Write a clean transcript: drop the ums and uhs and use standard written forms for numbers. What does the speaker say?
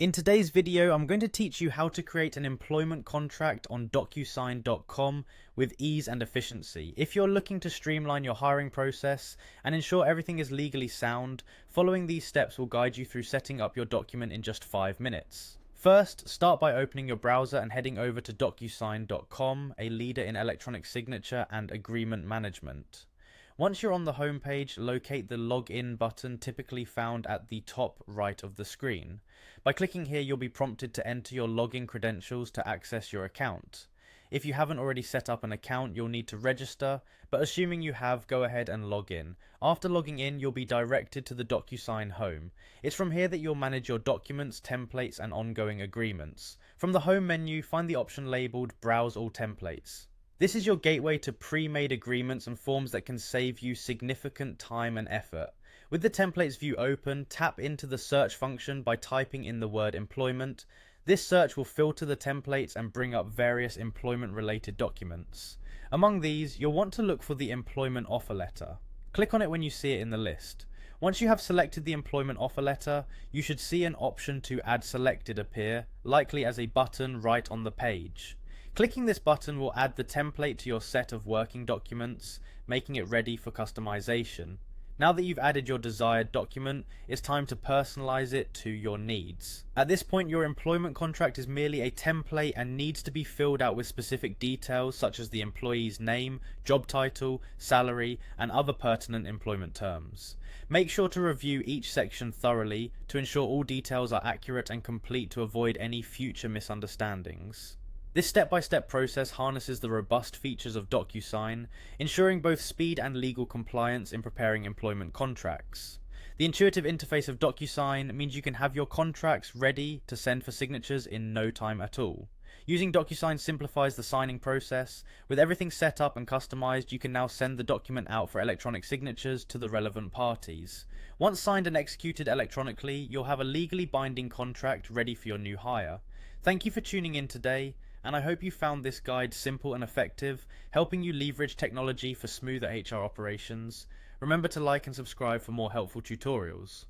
In today's video, I'm going to teach you how to create an employment contract on docusign.com with ease and efficiency. If you're looking to streamline your hiring process and ensure everything is legally sound, following these steps will guide you through setting up your document in just 5 minutes. First, start by opening your browser and heading over to docusign.com, a leader in electronic signature and agreement management. Once you're on the home page, locate the Login button typically found at the top right of the screen. By clicking here, you'll be prompted to enter your login credentials to access your account. If you haven't already set up an account, you'll need to register, but assuming you have, go ahead and log in. After logging in, you'll be directed to the DocuSign home. It's from here that you'll manage your documents, templates, and ongoing agreements. From the home menu, find the option labeled Browse All Templates. This is your gateway to pre-made agreements and forms that can save you significant time and effort. With the templates view open, tap into the search function by typing in the word employment. This search will filter the templates and bring up various employment-related documents. Among these, you'll want to look for the employment offer letter. Click on it when you see it in the list. Once you have selected the employment offer letter, you should see an option to Add Selected appear, likely as a button right on the page. Clicking this button will add the template to your set of working documents, making it ready for customization. Now that you've added your desired document, it's time to personalize it to your needs. At this point, your employment contract is merely a template and needs to be filled out with specific details such as the employee's name, job title, salary, and other pertinent employment terms. Make sure to review each section thoroughly to ensure all details are accurate and complete to avoid any future misunderstandings. This step-by-step process harnesses the robust features of DocuSign, ensuring both speed and legal compliance in preparing employment contracts. The intuitive interface of DocuSign means you can have your contracts ready to send for signatures in no time at all. Using DocuSign simplifies the signing process. With everything set up and customized, you can now send the document out for electronic signatures to the relevant parties. Once signed and executed electronically, you'll have a legally binding contract ready for your new hire. Thank you for tuning in today, and I hope you found this guide simple and effective, helping you leverage technology for smoother HR operations. Remember to like and subscribe for more helpful tutorials.